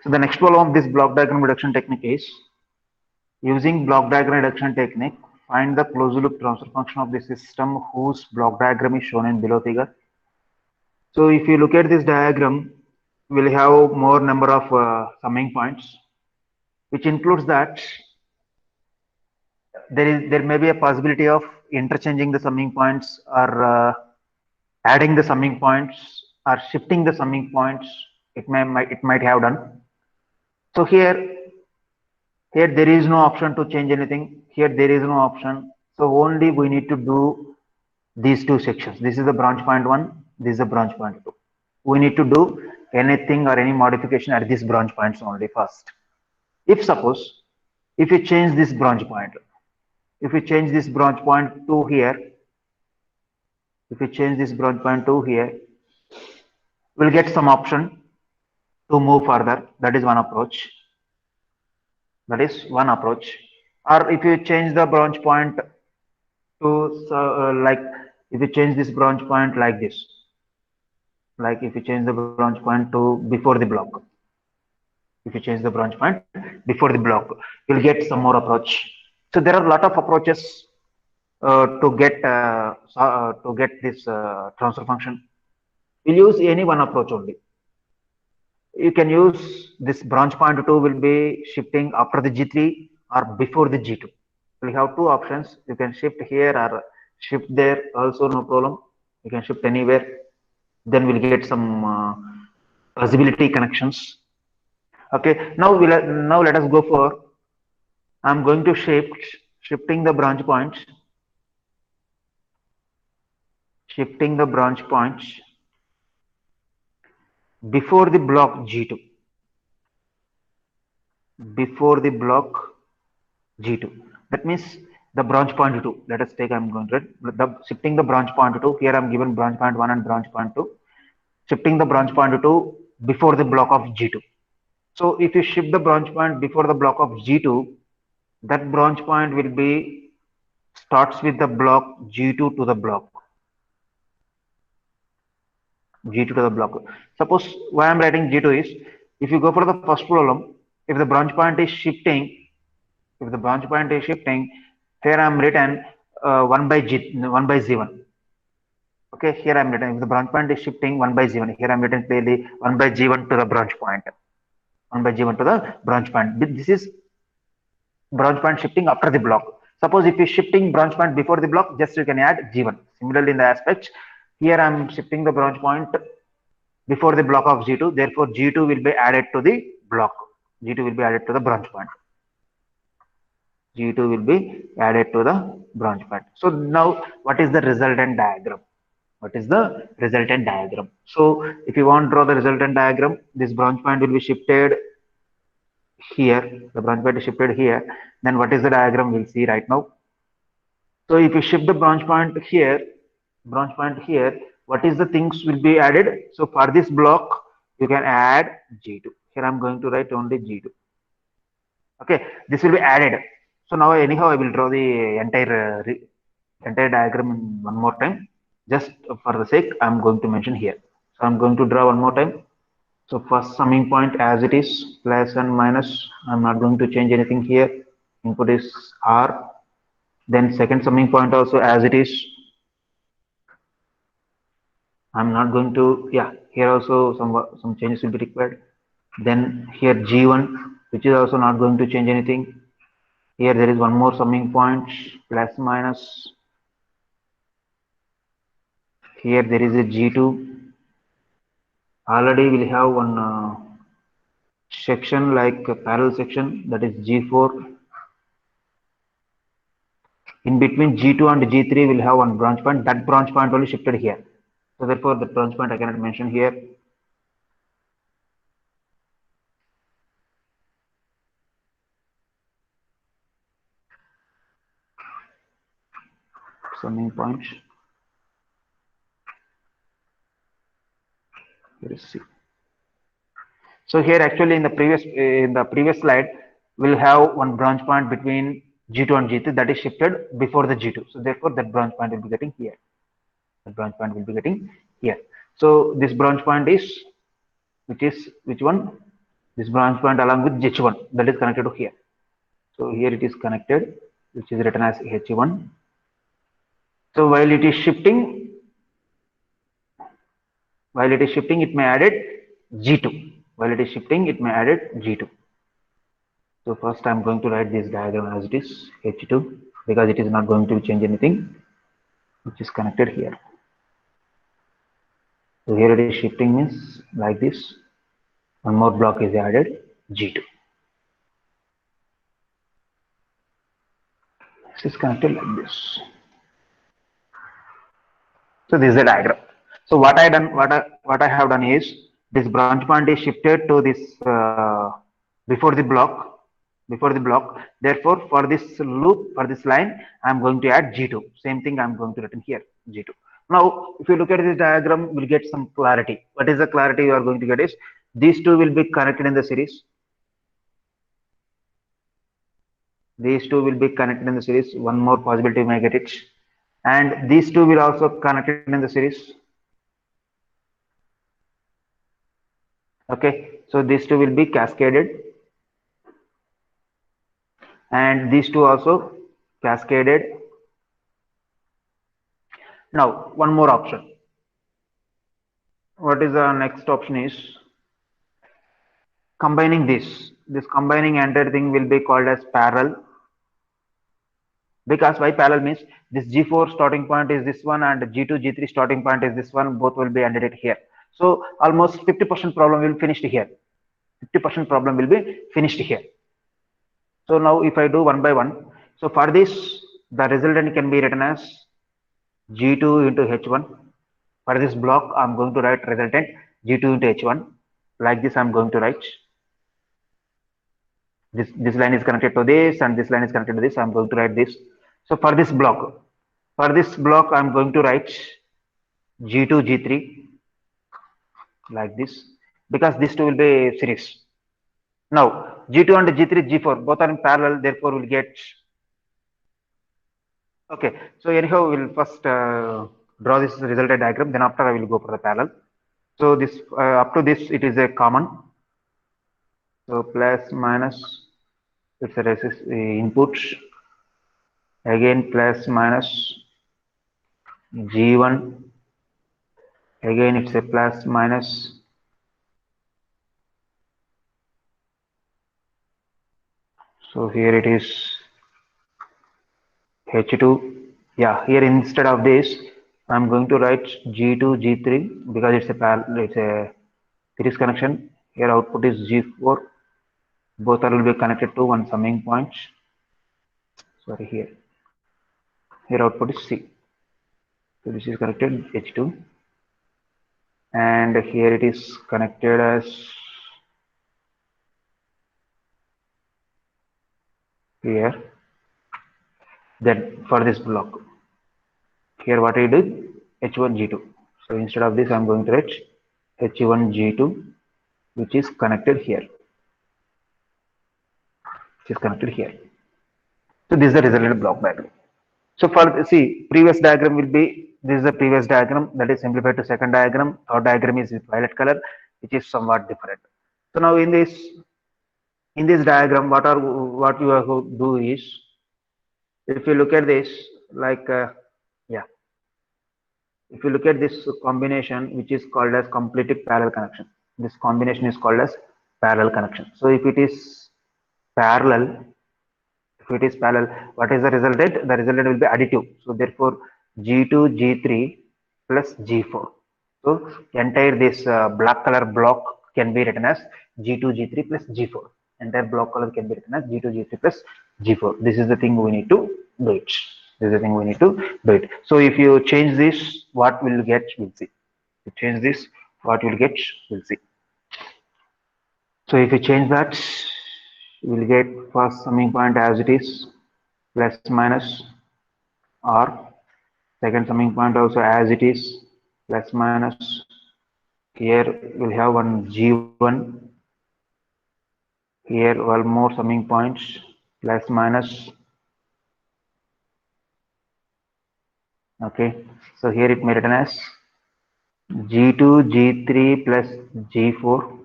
So the next problem of this block diagram reduction technique is using block diagram reduction technique, find the closed loop transfer function of the system whose block diagram is shown in below figure. So if you look at this diagram, we'll have more number of summing points, which includes that there may be a possibility of interchanging the summing points or adding the summing points or shifting the summing points. It might have done. So here there is no option to change anything. Here there is no option. So only we need to do these two sections. This is the branch point 1. This is the branch point 2. We need to do anything or any modification at these branch points only first. If suppose if you change this branch point, if you change this branch point to here, if you change this branch point to here, we'll get some option to move further. That is one approach. That is one approach. Or if you change the branch point to like if you change this branch point like this, like if you change the branch point to before the block, if you change the branch point before the block, you'll get some more approach. So there are a lot of approaches to get this transfer function. We'll use any one approach only. You can use this branch point 2 will be shifting after the G3 or before the G2. We have two options. You can shift here or shift there, also no problem. You can shift anywhere. Then we'll get some possibility connections. Okay, now let us go for, I'm going to shifting the branch points, shifting the branch points before the block G2, before the block G2. That means the branch point 2. Let us take, I'm going to write shifting the branch point 2. Here I'm given branch point 1 and branch point 2. Shifting the branch point 2 before the block of G2. So if you shift the branch point before the block of G2, that branch point will be starts with the block G2 to the block. G2 to the block. Suppose why I'm writing G2 is, if you go for the first problem, if the branch point is shifting, if the branch point is shifting, here I'm written 1 by Z1. Okay, here I'm written, if the branch point is shifting 1 by Z1, here I'm written clearly 1 by G1 to the branch point. 1 by G1 to the branch point. This is branch point shifting after the block. Suppose if you're shifting branch point before the block, just you can add G1. Similarly in the aspect, here I'm shifting the branch point before the block of G2. Therefore, G2 will be added to the block. G2 will be added to the branch point. G2 will be added to the branch point. So now what is the resultant diagram? What is the resultant diagram? So if you want to draw the resultant diagram, this branch point will be shifted here. The branch point is shifted here. Then what is the diagram? We'll see right now. So if you shift the branch point here, what is the things will be added? So for this block, you can add G2. Here I'm going to write only G2. Okay, this will be added. So now anyhow I will draw the entire diagram in one more time. Just for the sake, I'm going to mention here. So I'm going to draw one more time. So first summing point as it is, plus and minus. I'm not going to change anything here. Input is R. Then second summing point also as it is. I'm not going to, yeah, here also some changes will be required. Then here G1, which is also not going to change anything. Here there is one more summing point, plus minus. Here there is a G2. Already we'll have one section like a parallel section, that is G4. In between G2 and G3 we'll have one branch point. That branch point only shifted here. So therefore the branch point I cannot mention here. Summing points. Here is C. So here actually in the previous slide we'll have one branch point between G2 and G3 that is shifted before the G2. So therefore that branch point will be getting here. The branch point will be getting here. So this branch point is which one? this branch point along with H1 that is connected to here. So here it is connected, which is written as H1. So while it is shifting, it may add it G2. While it is shifting, it may add it G2. So first I'm going to write this diagram as it is H2 because it is not going to change anything, which is connected here. So here it is shifting means like this. One more block is added, G2. This is connected like this. So this is the diagram. So what I have done is this branch point is shifted to this before the block. Therefore, for this loop, for this line, I am going to add G2. Same thing I am going to written here, G2. Now, if you look at this diagram, we'll get some clarity. What is the clarity you are going to get is these two will be connected in the series. These two will be connected in the series. One more possibility you may get it. And these two will also connected in the series. Okay, so these two will be cascaded. And these two also cascaded. Now, one more option. What is the next option is combining this. This combining entire thing will be called as parallel. Because why parallel means this G4 starting point is this one and G2, G3 starting point is this one. Both will be ended it here. So almost 50% problem will be finished here. 50% problem will be finished here. So now if I do one by one, so for this, the resultant can be written as G2 into H1. For this block, I'm going to write resultant G2 into H1. Like this, I'm going to write. This line is connected to this and this line is connected to this. I'm going to write this. So for this block, I'm going to write G2, G3 like this because these two will be series. Now G2 and G3, G4 both are in parallel. Therefore, we'll get. Okay. So anyhow, we'll first draw this resulted diagram. Then after I will go for the parallel. So this up to this it is a common. So plus minus it's a resist input. Again plus minus G1. Again it's a plus minus. So here it is H2. Yeah, here instead of this, I'm going to write G2, G3 because it's a series connection. Here output is G4. Both are will be connected to one summing point. Sorry, here output is C. So this is connected H2, and here it is connected as here. Then for this block, here what I did H1 G2. So instead of this, I'm going to write H1 G2, which is connected here. Which is connected here. So this is the resultant block diagram. So for see previous diagram will be this is the previous diagram that is simplified to second diagram. Our diagram is with violet color, which is somewhat different. So now in this diagram, what you have to do is if you look at this like yeah, if you look at this combination which is called as completed parallel connection. This combination is called as parallel connection. So if it is parallel, what is the resultant? The resultant will be additive. So therefore, G2, G3 plus G4. So entire this black color block can be written as G2, G3 plus G4. Entire block color can be written as G2, G3 plus G4. This is the thing we need to do it. This is the thing we need to do it. So if you change this, what will get? We'll see. If you change this, what will get? We'll see. So if you change that, you will get first summing point as it is plus minus or second summing point also as it is plus minus. Here we'll have one G1. Here one more summing points plus minus. Okay, so here it may written as G2, G3 plus G4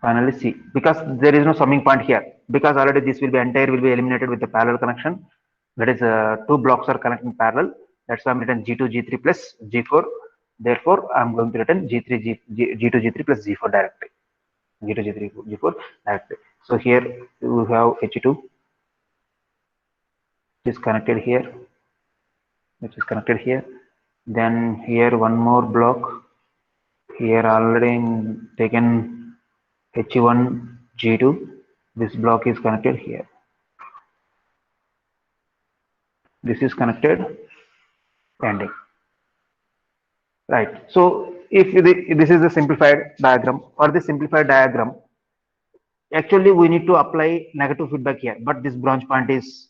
finally C, because there is no summing point here, because already this will be entire will be eliminated with the parallel connection. That is two blocks are connecting parallel. That's why I'm written G2 G3 plus G4. Therefore I'm going to written G3 G2 G3 plus G4 directly. G2 G3 G4 directly. So here we have H2 is connected here, which is connected here. Then here one more block. Here already taken H1 G2. This block is connected here. This is connected ending. Right. So if this is the simplified diagram. For the simplified diagram, actually we need to apply negative feedback here, but this branch point is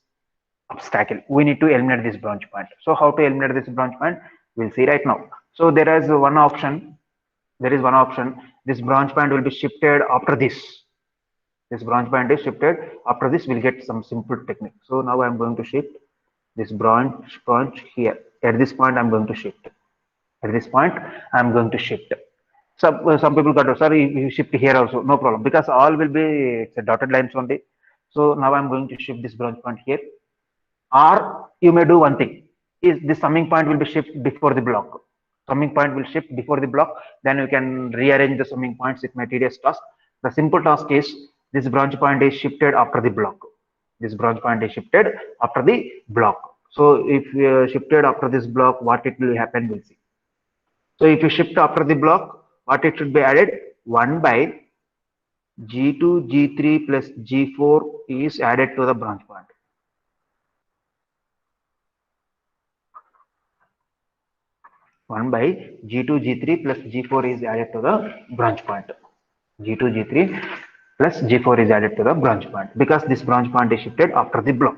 obstacle. We need to eliminate this branch point. So how to eliminate this branch point? We'll see right now. So there is one option. There is one option. This branch point will be shifted after this. This branch point is shifted after this. We'll get some simple technique. So now I'm going to shift this branch point here. At this point, I'm going to shift. At this point, I'm going to shift. Some people got, sorry, you shift here also, no problem, because all will be it's a dotted lines only. So now I'm going to shift this branch point here. Or you may do one thing, is the summing point will be shifted before the block. Summing point will shift before the block, then you can rearrange the summing points. It may tedious task. The simple task is this branch point is shifted after the block. This branch point is shifted after the block. So if you shifted after this block, what it will happen, we'll see. So if you shift after the block, what it should be added? 1 by G2, G3 plus G4 is added to the branch point. One by G2, G3 plus G4 is added to the branch point. G2, G3 plus G4 is added to the branch point, because this branch point is shifted after the block.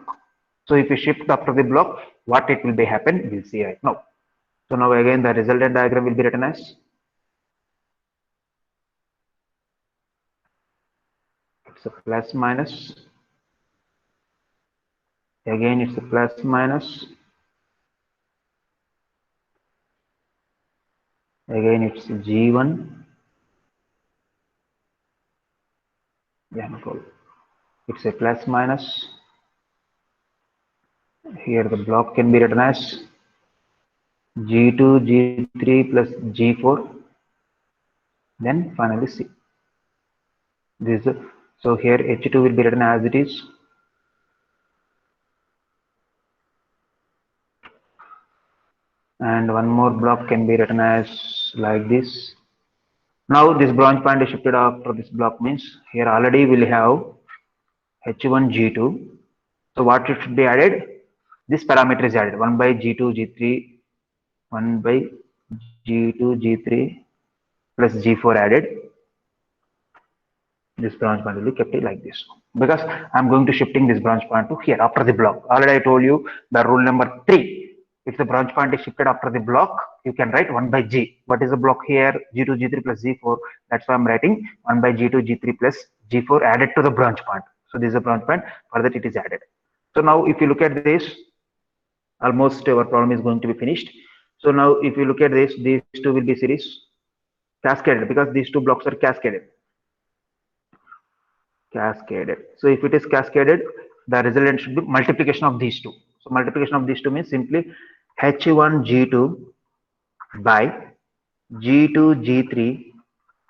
So if you shift after the block, what it will be happen, we'll see right now. So now again the resultant diagram will be written as it's a plus minus. Again it's a plus minus. Again it's G1. Yeah, no problem. It's a plus minus. Here the block can be written as G2, G3 plus G4. Then finally C. This is so here H2 will be written as it is. And one more block can be written as like this. Now this branch point is shifted after this block, means here already we'll have H1 G2. So what it should be added? This parameter is added 1 by G2 G3, 1 by G2 G3 plus G4 added. This branch point will be kept like this, because I'm going to shifting this branch point to here after the block. Already I told you the rule number 3. If the branch point is shifted after the block, you can write 1 by G. What is the block here? G2 G3 plus G4. That's why I'm writing 1 by G2 G3 plus G4 added to the branch point. So this is a branch point, for that it is added. So now if you look at this, almost our problem is going to be finished. So now if you look at this, these two will be series cascaded, because these two blocks are cascaded. So if it is cascaded, the resultant should be multiplication of these two. So multiplication of these two means simply H1 G2 by G2 G3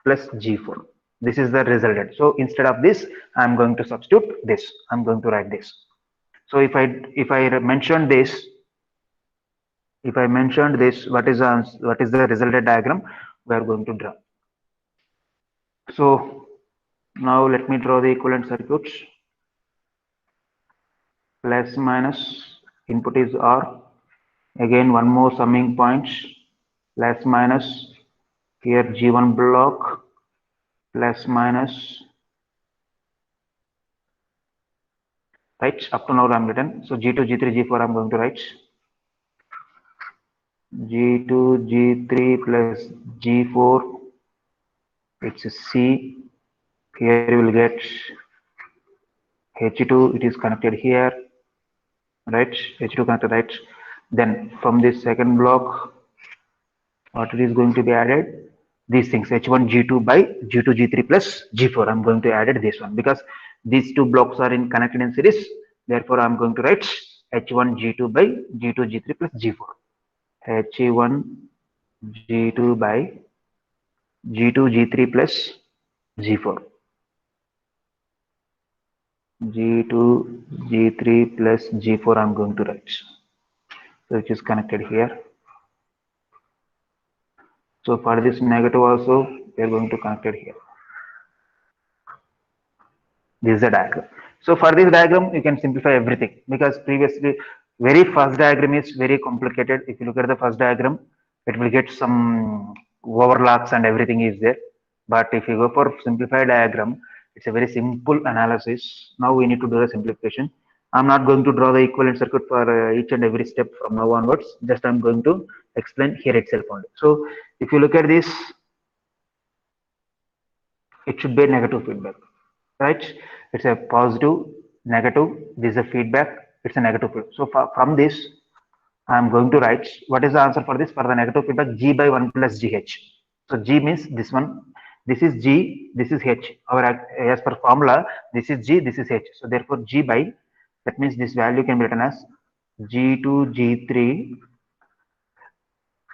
plus G4. This is the resultant. So instead of this, I'm going to substitute this. I'm going to write this. So if I mention this, what is the resultant diagram we are going to draw? So now let me draw the equivalent circuits. Plus minus, input is R. Again one more summing points, plus minus. Here G1 block, plus minus. Right, up to now I'm written. So G2, G3, G4 I'm going to write. G2, G3 plus G4, it's a C. Here you will get H2, it is connected here, right? H2 connected, right? Then from this second block, what it is going to be added? these things H1 G2 by G2 G3 plus G4. I'm going to add it this one because these two blocks are in connected in series. Therefore, I'm going to write H1 G2 by G2 G3 plus G4. H1 G2 by G2 G3 plus G4. G2 G3 plus G4 I'm going to write. So which is connected here. So for this negative also we are going to connect it here. This is the diagram. So for this diagram you can simplify everything because previously very first diagram is very complicated. If you look at the first diagram, it will get some overlaps and everything is there. But if you go for simplified diagram, it's a very simple analysis. Now we need to do the simplification. I'm not going to draw the equivalent circuit for each and every step from now onwards. Just I'm going to explain here itself only. So if you look at this, it should be a negative feedback, right? It's a positive, negative. This is a feedback. It's a negative feedback. So from this, I'm going to write what is the answer for this for the negative feedback G by 1 plus GH. So G means this one. This is G. This is H. Our as per formula, this is G. This is H. So therefore G by, that means this value can be written as G2 G3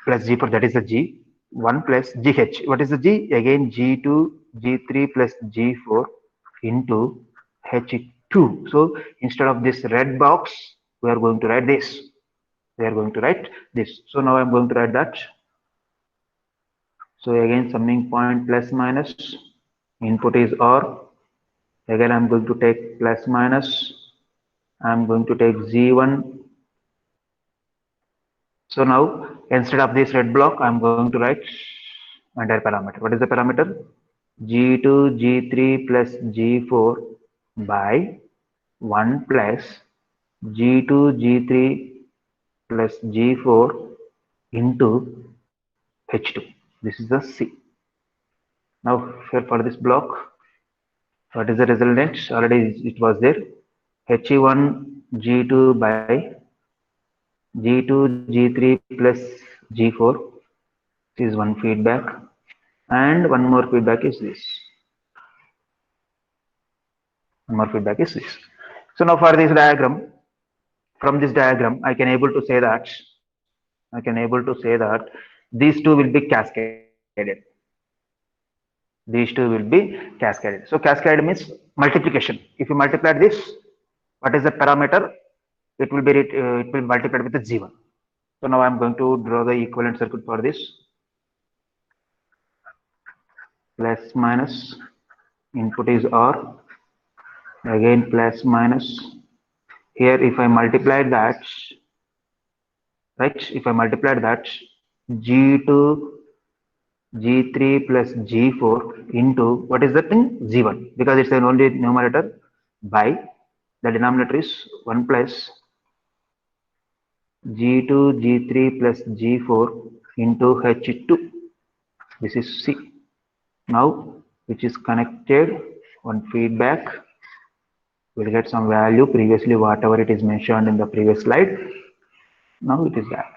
plus G4, that is the G, 1 plus GH. What is the G? Again G2 G3 plus G4 into H2. So instead of this red box, we are going to write this. We are going to write this. So now I'm going to write that. So again summing point plus minus, input is R. Again I'm going to take plus minus. I'm going to take Z1. So now instead of this red block, I'm going to write entire parameter. What is the parameter? G2 G3 plus G4 by 1 plus G2 G3 plus G4 into H2. This is the C. Now here for this block, what is the resultant? Already it was there. H1 G2 by G2 G3 plus G4. This is one feedback, and one more feedback is this. One more feedback is this. So now for this diagram, from this diagram, I can able to say that these two will be cascaded. These two will be cascaded. So cascade means multiplication. If you multiply this, what is the parameter? It will be multiplied with the G1. So now I'm going to draw the equivalent circuit for this. Plus minus, input is R. Again plus minus. Here if I multiply that, right? If I multiply that, G2 G3 plus G4 into what is that thing? G1, because it's an only numerator, by the denominator is 1 plus G2 G3 plus G4 into H2. This is C. Now which is connected, one feedback, we'll get some value previously whatever it is mentioned in the previous slide. Now it is that.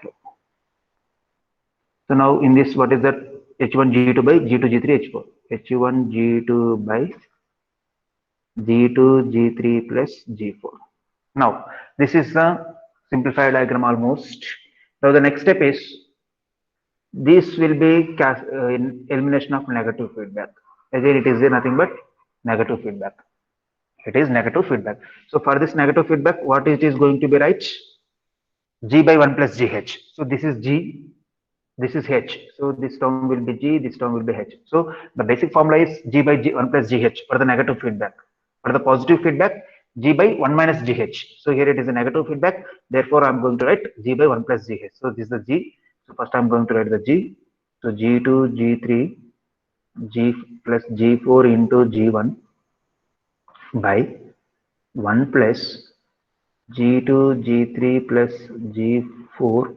So now in this, what is that? H1 G2 by G2 G3 H4. H1 G2 by G2 G3 plus G4. Now this is the simplified diagram almost. Now the next step is, this will be in elimination of negative feedback. Again it is nothing but negative feedback. It is negative feedback. So for this negative feedback, what it is going to be, right? G by 1 plus GH. So this is G, this is H. So this term will be G, this term will be H. So the basic formula is G by 1 plus GH for the negative feedback. For the positive feedback, G by 1 minus GH. So here it is a negative feedback. Therefore, I'm going to write G by 1 plus GH. So this is the G. So first I'm going to write the G. So G2, G3, G plus G4 into G1 by 1 plus G2, G3 plus G4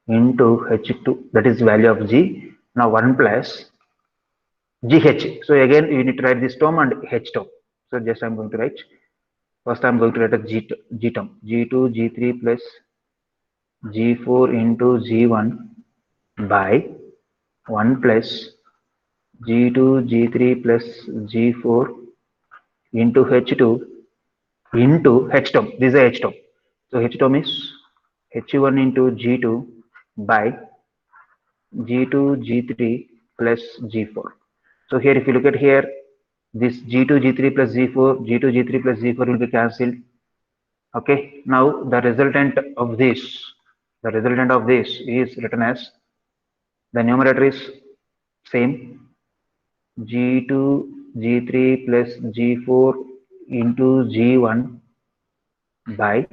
into H2, that is value of G. Now 1 plus GH. So again you need to write this term and H term. So just I'm going to write, first I'm going to write a G term, G2, G3 plus G4 into G1 by 1 plus G2 G3 plus G4 into H2 into H term. This is a H term. So H term is H1 into G2 by G2 G3 plus G4. So here if you look at here, this G2 G3 plus G4, G2 G3 plus G4 will be cancelled. Okay, now the resultant of this is written as, the numerator is same, G2 G3 plus G4 into G1 by,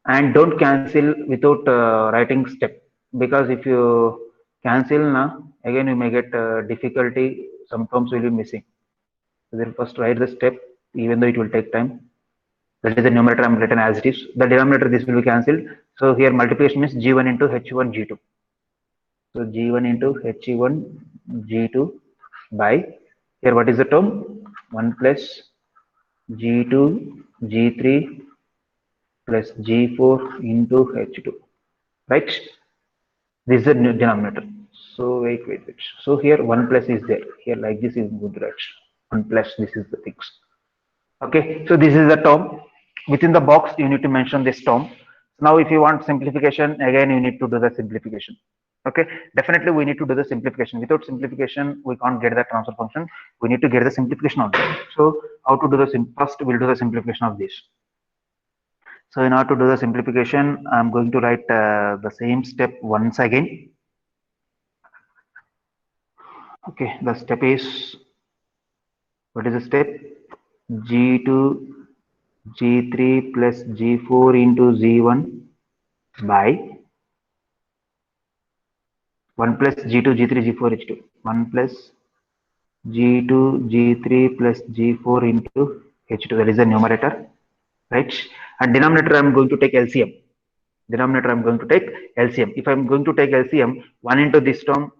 and don't cancel without writing step, because if you cancel now, again you may get difficulty, some terms will be missing. So then first write the step, even though it will take time. That is the numerator I'm written as it is. The denominator, this will be cancelled. So here multiplication means G1 into H1 G2. So G1 into H1 G2 by, here what is the term? 1 plus G2 G3 plus G4 into H2, right? This is the denominator. So wait. So here 1 plus is there. Here like this is good, right? 1 plus, this is the things. Okay, so this is the term. Within the box, you need to mention this term. Now, if you want simplification, again, you need to do the simplification. Okay, definitely we need to do the simplification. Without simplification, we can't get the transfer function. We need to get the simplification of it. So, how to do the first? We'll do the simplification of this. So, in order to do the simplification, I'm going to write the same step once again. Okay, the step is, what is the step? G2 G3 plus G4 into Z1 by 1 plus G2 G3 G4 H2, 1 plus G2 G3 plus G4 into H2, that is the numerator, right? And denominator I'm going to take LCM. If I'm going to take LCM, 1 into this term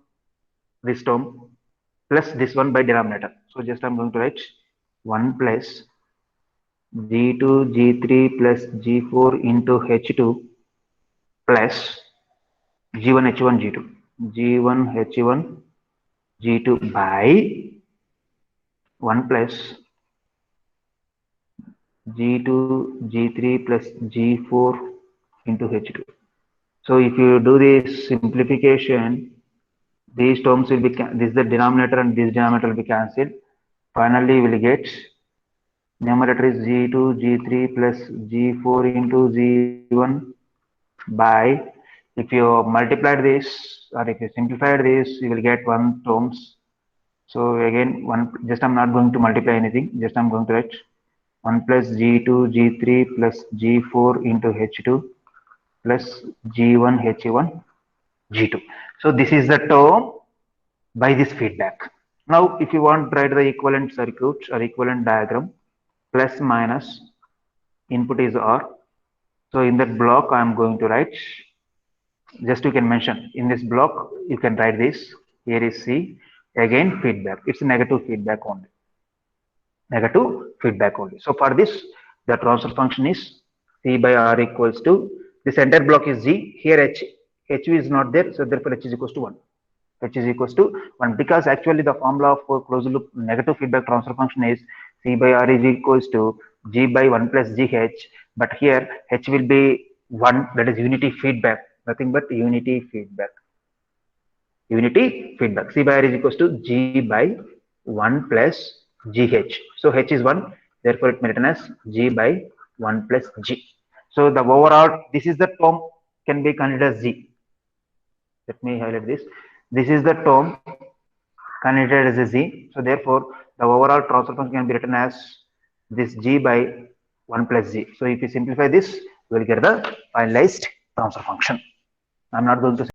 plus this one by denominator. So just I'm going to write 1 plus G2 G3 plus G4 into H2 plus G1 H1 G2 H1 G2 by 1 plus G2 G3 plus G4 into H2. So if you do this simplification, these terms will be, this is the denominator and this denominator will be cancelled. Finally, we will get numerator is G2 G3 plus G4 into Z1 by, if you multiply this or if you simplify this, you will get one terms. So again, just I'm not going to multiply anything, just I'm going to write 1 plus G2 G3 plus G4 into H2 plus G1 H1 G2. So this is the term by this feedback. Now if you want to write the equivalent circuit or equivalent diagram, plus minus input is R. So in that block I am going to write, just you can mention in this block you can write this, here is C, again feedback, it's a negative feedback only. So for this, the transfer function is C by R equals to, this entire block is G, here H is not there, so therefore H is equals to 1. H is equals to 1, because actually the formula for closed loop negative feedback transfer function is C by R is equals to G by 1 plus GH, but here H will be 1, that is unity feedback, nothing but unity feedback. C by R is equals to G by 1 plus GH. So H is 1, therefore it may written as G by 1 plus G. So the overall, this is the term can be considered as Z. Let me highlight this. This is the term considered as a Z. So therefore, the overall transfer function can be written as this G by 1 plus Z. So if you simplify this, you will get the finalized transfer function. I'm not going to